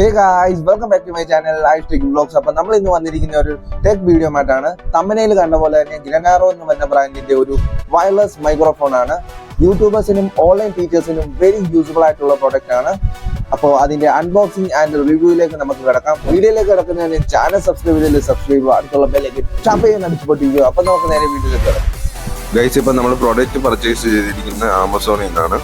Hey guys, welcome back to my channel life tech vlogs. അപ്പോൾ നമ്മൾ ഇന്ന് വന്നിരിക്കുന്ന ഒരു ടെക് വീഡിയോ ആയിട്ടാണ്. തമ്പനയിൽ കണ്ട പോലെ തന്നെ ഗ്രനാറോ എന്ന് പറഞ്ഞ ബ്രാൻഡിന്റെ ഒരു വയർലെസ് മൈക്രോഫോൺ ആണ്. യൂട്യൂബേഴ്സിനും ഓൺലൈൻ ടീച്ചേഴ്സിനും വെരി യൂസ്ഫുൾ ആയിട്ടുള്ള പ്രോഡക്റ്റ് ആണ്. അപ്പോൾ അതിന്റെ അൺബോക്സിംഗ് ആൻഡ് റിവ്യൂയിലേക്ക് നമുക്ക് കിടക്കാം. വീഡിയോയിലേക്ക് കിടക്കുന്നതിന് ചാനൽ സബ്സ്ക്രൈബ് ചെയ്ത് സബ്സ്ക്രൈബ് അടുത്തുള്ള ബെല്ലേക്ക് ടാപ്പ് ചെയ്യാൻ അടിച്ചുപൊട്ടിക്കുക. അപ്പോൾ നമുക്ക് നേരെ വീഡിയോയിലേക്ക് കിടക്കാം. ഗൈസ്, ഇപ്പം നമ്മൾ പ്രോഡക്റ്റ് പർച്ചേസ് ചെയ്തിരിക്കുന്ന ആമസോണിൽ നിന്നാണ്.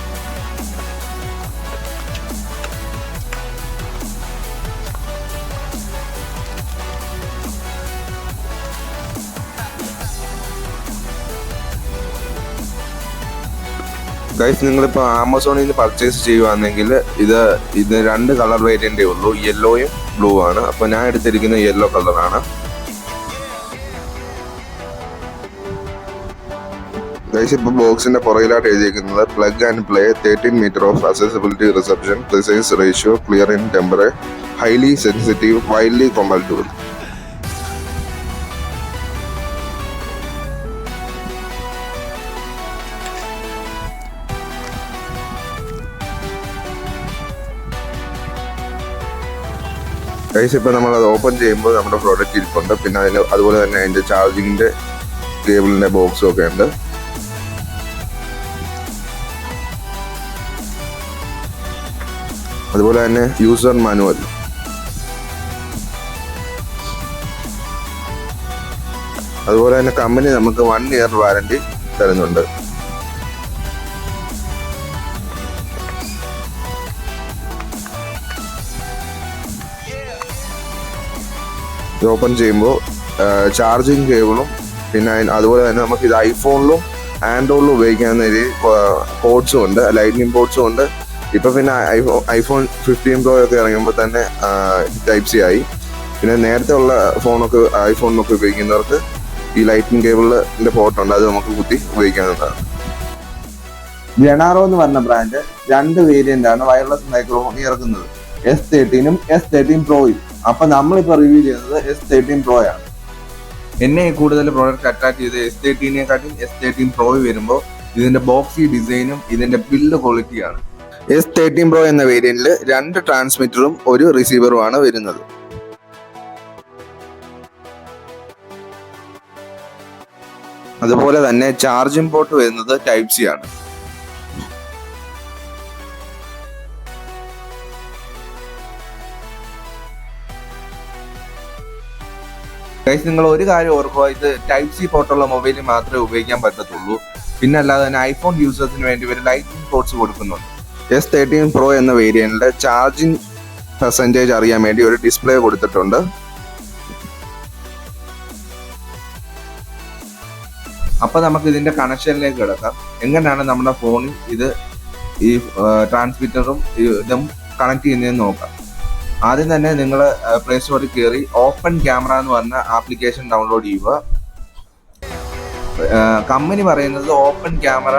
ഗൈസ്, നിങ്ങളിപ്പോൾ ആമസോണിൽ നിന്ന് പർച്ചേസ് ചെയ്യുകയാണെങ്കിൽ ഇത് രണ്ട് കളർ വേരിയൻ്റേ ഉള്ളൂ, യെല്ലോയും ബ്ലൂ ആണ്. അപ്പോൾ ഞാൻ എടുത്തിരിക്കുന്നത് യെല്ലോ കളറാണ്. ഗൈസ്, ഇപ്പോൾ ബോക്സിന്റെ പുറകിലായിട്ട് എഴുതിയിരിക്കുന്നത് plug and play 13 metre of accessibility reception, precise ratio, clear in temper, highly sensitive, widely compatible. Guys, ഇപ്പോൾ നമ്മളത് ഓപ്പൺ ചെയ്യുമ്പോൾ നമ്മുടെ പ്രോഡക്റ്റ് ഇരിപ്പുണ്ട്. പിന്നെ അതുപോലെ തന്നെ അതിൻ്റെ ചാർജിങ്ങിൻ്റെ കേബിളിൻ്റെ ബോക്സും ഒക്കെ ഉണ്ട്. അതുപോലെ തന്നെ യൂസർ മാനുവൽ. അതുപോലെ തന്നെ കമ്പനി നമുക്ക് 1 ഇയർ വാറണ്ടി തരുന്നുണ്ട്. ഇത് ഓപ്പൺ ചെയ്യുമ്പോൾ ചാർജിങ് കേബിളും പിന്നെ അതുപോലെ തന്നെ നമുക്ക് ഇത് ഐഫോണിലും ആൻഡ്രോയിഡിലും ഉപയോഗിക്കാവുന്ന രീതിയിൽ പോർട്സും ഉണ്ട്, ലൈറ്റ്നിങ് പോർട്സും ഉണ്ട്. ഇപ്പം പിന്നെ ഐഫോൺ 15 Pro ഒക്കെ ഇറങ്ങുമ്പോൾ തന്നെ ടൈപ്പ് സി ആയി. പിന്നെ നേരത്തെ ഉള്ള ഫോണൊക്കെ ഐഫോണിനൊക്കെ ഉപയോഗിക്കുന്നവർക്ക് ഈ ലൈറ്റിംഗ് കേബിളിൻ്റെ പോർട്ടുണ്ട്, അത് നമുക്ക് കുത്തി ഉപയോഗിക്കാവുന്നതാണ്. ഗ്രനാറോ എന്ന് പറഞ്ഞ ബ്രാൻഡ് 2 വേരിയന്റ് ആണ് വയർലെസ് മൈക്രോഫോൺ ഇറക്കുന്നത്, S13ഉം S13 Proയും. അപ്പൊ നമ്മളിപ്പോ റിവ്യൂ ചെയ്യുന്നത് S13 Pro ആണ്. എന്നെ കൂടുതൽ പ്രോഡക്റ്റ് അട്രാക്ട് ചെയ്ത് S13നെക്കാട്ടും S13 Pro വരുമ്പോൾ ഇതിന്റെ ബോക്സി ഡിസൈനും ഇതിന്റെ ബിൽഡ് ക്വാളിറ്റിയാണ്. S13 Pro എന്ന വേരിയന്റിൽ 2 ട്രാൻസ്മിറ്ററും 1 റിസീവറും ആണ് വരുന്നത്. അതുപോലെ തന്നെ ചാർജിംഗ് പോർട്ട് വരുന്നത് ടൈപ്പ് സി ആണ്. ഗൈസ്, നിങ്ങൾ ഒരു കാര്യം ഓർക്കുക, ഇത് ടൈപ്പ് സി പോർട്ടുള്ള മൊബൈലിൽ മാത്രമേ ഉപയോഗിക്കാൻ പറ്റത്തുള്ളൂ. പിന്നെ അല്ലാതെ തന്നെ ഐഫോൺ യൂസേഴ്സിന് വേണ്ടി ഒരു ലൈറ്റിംഗ് പോർട്സ് കൊടുക്കുന്നുണ്ട്. S13 Pro എന്ന വേരിയന്റിലെ ചാർജിങ് പെർസെൻറ്റേജ് അറിയാൻ വേണ്ടി ഒരു ഡിസ്പ്ലേ കൊടുത്തിട്ടുണ്ട്. അപ്പൊ നമുക്ക് ഇതിന്റെ കണക്ഷനിലേക്ക് കിടക്കാം. എങ്ങനെയാണ് നമ്മുടെ ഫോണിൽ ഈ ട്രാൻസ്മിറ്ററും ഇതും കണക്ട് ചെയ്യുന്നതെന്ന് നോക്കാം. ആദ്യം തന്നെ നിങ്ങൾ പ്ലേ സ്റ്റോറിൽ കയറി ഓപ്പൺ ക്യാമറ എന്ന് പറഞ്ഞ ആപ്ലിക്കേഷൻ ഡൗൺലോഡ് ചെയ്യുക. കമ്പനി പറയുന്നത് ഓപ്പൺ ക്യാമറ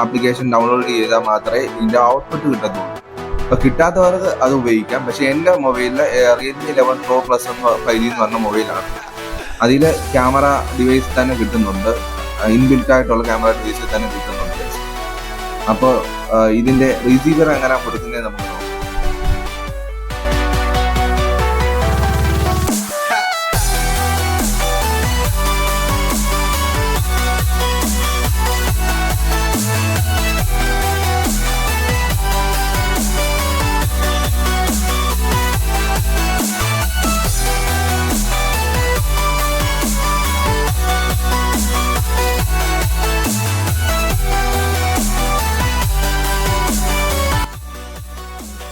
ആപ്ലിക്കേഷൻ ഡൗൺലോഡ് ചെയ്താൽ മാത്രമേ ഇതിന്റെ ഔട്ട്പുട്ട് കിട്ടത്തുള്ളൂ. അപ്പൊ കിട്ടാത്തവർക്ക് അത് ഉപയോഗിക്കാം. പക്ഷെ എൻ്റെ മൊബൈലിൽ Realme 11 Pro Plus എന്ന് 5G എന്ന് പറഞ്ഞ മൊബൈലാണ്. അതിൽ ക്യാമറ ഡിവൈസ് തന്നെ കിട്ടുന്നുണ്ട്, ഇൻബിൽറ്റ് ആയിട്ടുള്ള ക്യാമറ ഡിവൈസിൽ തന്നെ കിട്ടുന്നുണ്ട്. അപ്പോൾ ഇതിന്റെ റിസീവർ എങ്ങനെ കൊടുക്കുന്നത് നമുക്ക് നോക്കാം.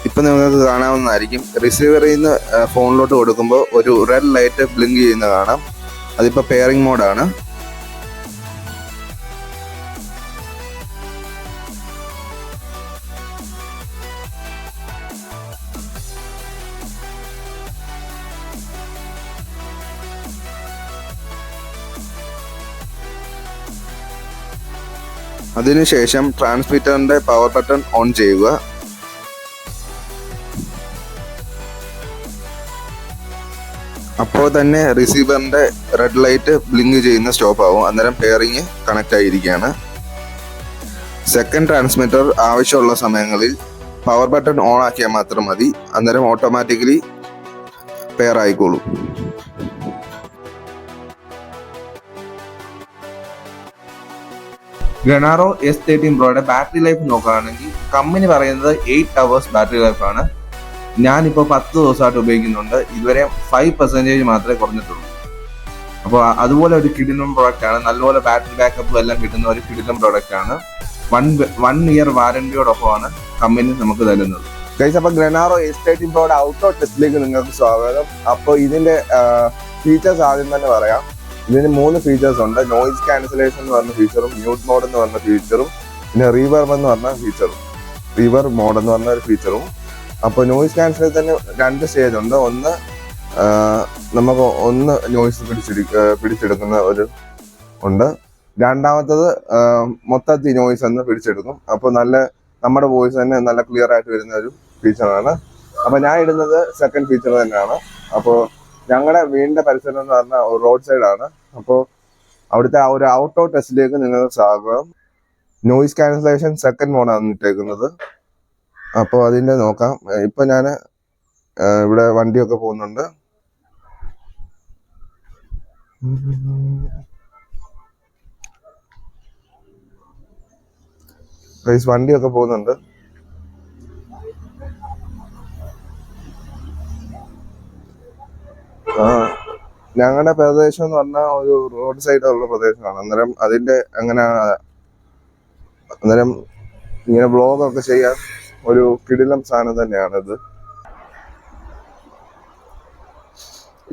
ഇപ്പം നിങ്ങൾക്ക് കാണാവുന്നതായിരിക്കും, റിസീവറിൽ നിന്ന് ഫോണിലോട്ട് കൊടുക്കുമ്പോൾ ഒരു റെഡ് ലൈറ്റ് ബ്ലിങ്ക് ചെയ്യുന്ന കാണാം. അതിപ്പോൾ പെയറിംഗ് മോഡാണ്. അതിനുശേഷം ട്രാൻസ്മിറ്ററിന്റെ പവർ ബട്ടൺ ഓൺ ചെയ്യുക. അപ്പോൾ തന്നെ റിസീവറിന്റെ റെഡ് ലൈറ്റ് ബ്ലിങ്ക് ചെയ്യുന്ന സ്റ്റോപ്പ് ആവും. അന്നേരം പെയറിങ് കണക്ട് ആയിരിക്കുകയാണ്. സെക്കൻഡ് ട്രാൻസ്മിറ്റർ ആവശ്യമുള്ള സമയങ്ങളിൽ പവർ ബട്ടൺ ഓൺ ആക്കിയാൽ മാത്രം മതി, അന്നേരം ഓട്ടോമാറ്റിക്കലി പെയർ ആയിക്കോളും. ഗ്രനാറോ S13 Proയുടെ ബാറ്ററി ലൈഫ് നോക്കുകയാണെങ്കിൽ കമ്പനി പറയുന്നത് 8 hours ബാറ്ററി ലൈഫാണ്. ഞാനിപ്പോൾ 10 ദിവസമായിട്ട് ഉപയോഗിക്കുന്നുണ്ട്. ഇതുവരെ 5% മാത്രമേ കുറഞ്ഞിട്ടുള്ളൂ. അപ്പോൾ അതുപോലെ ഒരു കിടിലം പ്രോഡക്റ്റ് ആണ്. നല്ലപോലെ ബാറ്ററി ബാക്കപ്പും എല്ലാം കിട്ടുന്ന ഒരു കിടിലം പ്രോഡക്റ്റ് ആണ്. 1 year വാറന്റിയോടൊപ്പമാണ് കമ്പനി നമുക്ക് തരുന്നത്. ഗൈസ്, അപ്പോൾ ഗ്രനാറോ S13 Proയുടെ ഔട്ടോ ടെസ്റ്റിലേക്ക് നിങ്ങൾക്ക് സ്വാഗതം. അപ്പോൾ ഇതിന്റെ ഫീച്ചേഴ്സ് ആദ്യം തന്നെ പറയാം. ഇതിന് 3 ഫീച്ചേഴ്സ് ഉണ്ട്. നോയിസ് ക്യാൻസലേഷൻ എന്ന് പറഞ്ഞ ഫീച്ചറും, മ്യൂട്ട് മോഡ് എന്ന് പറഞ്ഞ ഫീച്ചറും, പിന്നെ റീവർബ് എന്ന് പറഞ്ഞ ഫീച്ചറും, റീവർബ് മോഡ് എന്ന് പറഞ്ഞ ഒരു ഫീച്ചറും. അപ്പോൾ നോയിസ് ക്യാൻസലേഷന് 2 സ്റ്റേജ് ഉണ്ട്. നമുക്ക് നോയിസ് പിടിച്ചെടുക്കുന്ന ഒരു ഉണ്ട്. രണ്ടാമത്തത് മൊത്തത്തിൽ നോയിസ് എന്ന് പിടിച്ചെടുക്കും. അപ്പോൾ നമ്മുടെ വോയിസ് തന്നെ നല്ല ക്ലിയർ ആയിട്ട് വരുന്ന ഒരു ഫീച്ചറാണ്. അപ്പോൾ ഞാൻ ഇടുന്നത് സെക്കൻഡ് ഫീച്ചർ തന്നെയാണ്. അപ്പോൾ ഞങ്ങളുടെ വീടിന്റെ പരിസരം എന്ന് പറഞ്ഞാൽ റോഡ് സൈഡാണ്. അപ്പോൾ അവിടുത്തെ ആ ഒരു ഔട്ടോ ടെസ്റ്റിലേക്ക് നിങ്ങൾക്ക് സ്വാഗതം. നോയിസ് ക്യാൻസലേഷൻ സെക്കൻഡ് മോഡാണ് ഇട്ടേക്കുന്നത്. അപ്പോൾ അതിൻ്റെ നോക്കാം. ഇപ്പം ഞാൻ ഇവിടെ വണ്ടിയൊക്കെ പോകുന്നുണ്ട്. വണ്ടിയൊക്കെ പോകുന്നുണ്ട്. ഞങ്ങളുടെ പ്രദേശം എന്ന് പറഞ്ഞാൽ ഒരു റോഡ് സൈഡുള്ള പ്രദേശമാണ്. അന്നേരം ഇങ്ങനെ വ്ളോഗൊക്കെ ചെയ്യാൻ ഒരു കിടിലം സാധനം തന്നെയാണ് ഇത്.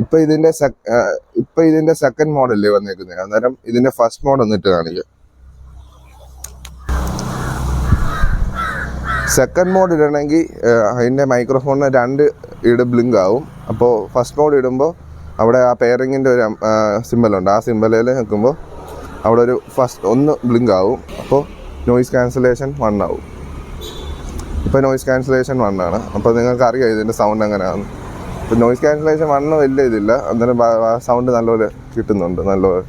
ഇപ്പൊ ഇതിന്റെ സെക്കൻഡ് മോഡല്ലേ വന്നേക്കുന്നത്. അന്നേരം ഇതിന്റെ ഫസ്റ്റ് മോഡ് ഒന്നിട്ട് കാണിക്കുക. സെക്കൻഡ് മോഡ് ഇടണമെങ്കിൽ അതിന്റെ മൈക്രോഫോണിന് 2 ബ്ലിങ്ക് ആവും. അപ്പോൾ ഫസ്റ്റ് മോഡ് ഇടുമ്പോൾ അവിടെ ആ പെയറിങ്ങിൻ്റെ ഒരു സിമ്പലുണ്ട്. ആ സിമ്പലിൽ നിൽക്കുമ്പോൾ അവിടെ ഒരു ഒന്ന് ബ്ലിങ്ക് ആവും. അപ്പോൾ നോയിസ് ക്യാൻസലേഷൻ 1 ആവും. ഇപ്പോൾ നോയിസ് ക്യാൻസലേഷൻ 1 ആണ്. അപ്പോൾ നിങ്ങൾക്ക് അറിയാം ഇതിൻ്റെ സൗണ്ട് എങ്ങനെയാണ്. ഇപ്പോൾ നോയിസ് ക്യാൻസലേഷൻ 1 വലിയ ഇതില്ല, അന്നേരം സൗണ്ട് നല്ലപോലെ കിട്ടുന്നുണ്ട്. നല്ലപോലെ.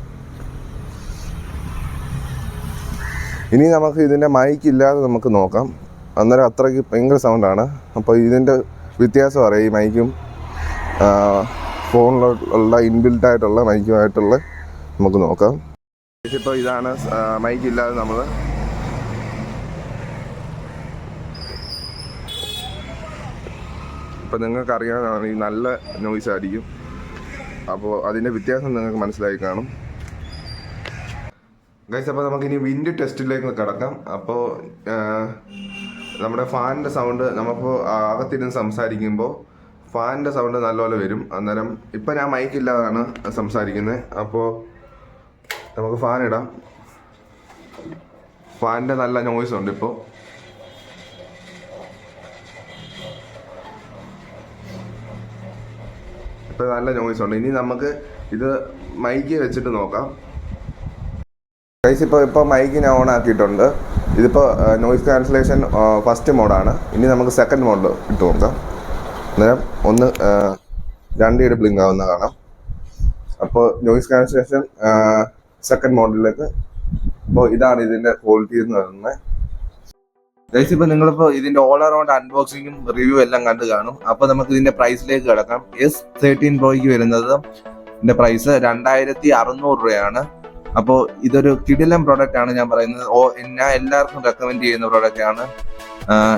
ഇനി നമുക്ക് ഇതിൻ്റെ മൈക്ക് ഇല്ലാതെ നമുക്ക് നോക്കാം. അന്നേരം അത്രയ്ക്ക് ഭയങ്കര സൗണ്ടാണ്. അപ്പോൾ ഇതിൻ്റെ വ്യത്യാസം അറിയാം ഈ മൈക്കും ഫോണിലുള്ള ഇൻബിൽറ്റ് ആയിട്ടുള്ള മൈക്കുമായിട്ടുള്ള നമുക്ക് നോക്കാം. ഇപ്പോൾ ഇതാണ് മൈക്ക് ഇല്ലാതെ നമ്മൾ ഇപ്പം നിങ്ങൾക്ക് അറിയാവുന്നതാണ് ഈ നല്ല നോയ്സ് ആയിരിക്കും. അപ്പോൾ അതിൻ്റെ വ്യത്യാസം നിങ്ങൾക്ക് മനസ്സിലായി കാണും. ഗൈസ്, അപ്പോൾ നമുക്കിനി വിൻഡ് ടെസ്റ്റിലേക്ക് കിടക്കാം. അപ്പോൾ നമ്മുടെ ഫാനിൻ്റെ സൗണ്ട് നമുക്കിപ്പോൾ അകത്തിരുന്ന് സംസാരിക്കുമ്പോൾ ഫാനിൻ്റെ സൗണ്ട് നല്ലപോലെ വരും. അന്നേരം ഇപ്പം ഞാൻ മൈക്കില്ലാതാണ് സംസാരിക്കുന്നത്. അപ്പോൾ നമുക്ക് ഫാൻ ഇടാം. ഫാനിൻ്റെ നല്ല നോയ്സ് ഉണ്ട്. ഇപ്പോൾ നല്ല നോയ്സ് ഉണ്ട്. ഇനി നമുക്ക് ഇത് മൈക്ക് വെച്ചിട്ട് നോക്കാം. ഗൈസ്, ഇപ്പോൾ മൈക്ക് ഞാൻ ഓൺ ആക്കിയിട്ടുണ്ട്. ഇതിപ്പോൾ നോയ്സ് ക്യാൻസലേഷൻ ഫസ്റ്റ് മോഡാണ്. ഇനി നമുക്ക് സെക്കൻഡ് മോഡിൽ ഇട്ട് നോക്കാം. അന്നേരം 2 ബ്ലിങ്ക് ആവുന്ന കാണാം. അപ്പോൾ നോയ്സ് ക്യാൻസലേഷൻ സെക്കൻഡ് മോഡിലേക്ക്. അപ്പോൾ ഇതാണ് ഇതിൻ്റെ ക്വാളിറ്റി എന്ന് പറയുന്നത്. ഗൈസ്, ഇപ്പോൾ നിങ്ങളിപ്പോൾ ഇതിൻ്റെ ഓൾ അറൗണ്ട് അൺബോക്സിങ്ങും റിവ്യൂ എല്ലാം കണ്ടു കാണും. അപ്പോൾ നമുക്ക് ഇതിൻ്റെ പ്രൈസിലേക്ക് കിടക്കാം. S13 Proയ്ക്ക് വരുന്നത് ഇതിൻ്റെ പ്രൈസ് 2600 രൂപയാണ്. അപ്പോൾ ഇതൊരു കിടിലം പ്രോഡക്റ്റ് ആണ്. ഞാൻ പറയുന്നത് ഞാൻ എല്ലാവർക്കും റെക്കമെൻഡ് ചെയ്യുന്ന പ്രോഡക്റ്റ് ആണ്.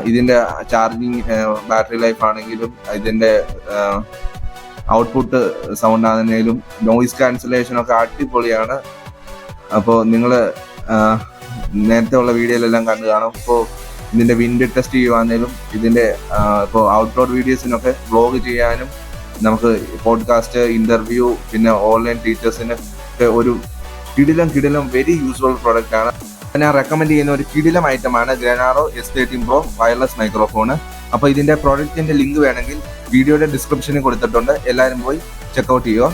ഇതിന്റെ ചാർജിങ് ബാറ്ററി ലൈഫ് ആണെങ്കിലും ഇതിന്റെ ഔട്ട്പുട്ട് സൗണ്ട് ആണെങ്കിലും നോയിസ് ക്യാൻസലേഷൻ ഒക്കെ അടിപൊളിയാണ്. അപ്പോൾ നിങ്ങൾ നേരത്തെ ഉള്ള വീഡിയോയിലെല്ലാം കണ്ടു കാണും. ഇപ്പോൾ ഇതിന്റെ വിൻഡ് ടെസ്റ്റ് ചെയ്യുവാണെങ്കിലും ഇതിന്റെ ഇപ്പോൾ ഔട്ട്ഡോർ വീഡിയോസിനൊക്കെ വ്ലോഗ് ചെയ്യാനും നമുക്ക് പോഡ്കാസ്റ്റ്, ഇന്റർവ്യൂ, പിന്നെ ഓൺലൈൻ ടീച്ചേഴ്സിന് ഒക്കെ ഒരു കിടിലം വെരി യൂസ്ഫുൾ പ്രോഡക്റ്റ് ആണ്. ഞാൻ റെക്കമെൻഡ് ചെയ്യുന്ന ഒരു കിടിലം ഐറ്റമാണ് ഗ്രനാറോ S13 Pro വയർലെസ് മൈക്രോഫോണ്. അപ്പോൾ ഇതിന്റെ പ്രോഡക്റ്റിന്റെ ലിങ്ക് വേണമെങ്കിൽ വീഡിയോയുടെ ഡിസ്ക്രിപ്ഷനിൽ കൊടുത്തിട്ടുണ്ട്. എല്ലാവരും പോയി ചെക്കൗട്ട് ചെയ്യുക.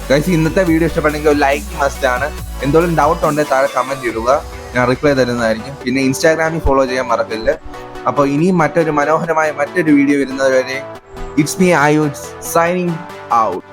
ഗൈസ്, ഇന്നത്തെ വീഡിയോ ഇഷ്ടപ്പെട്ടെങ്കിൽ ഒരു ലൈക്ക് മസ്റ്റ് ആണ്. എന്തെങ്കിലും ഡൗട്ട് ഉണ്ടെങ്കിൽ താഴെ കമന്റ് ഇടുക, ഞാൻ റിപ്ലൈ തരുന്നതായിരിക്കും. പിന്നെ ഇൻസ്റ്റാഗ്രാമിൽ ഫോളോ ചെയ്യാൻ മറക്കില്ല. അപ്പോൾ ഇനിയും മറ്റൊരു മനോഹരമായ മറ്റൊരു വീഡിയോ വരുന്നതുവരെ it's me Ayush signing out.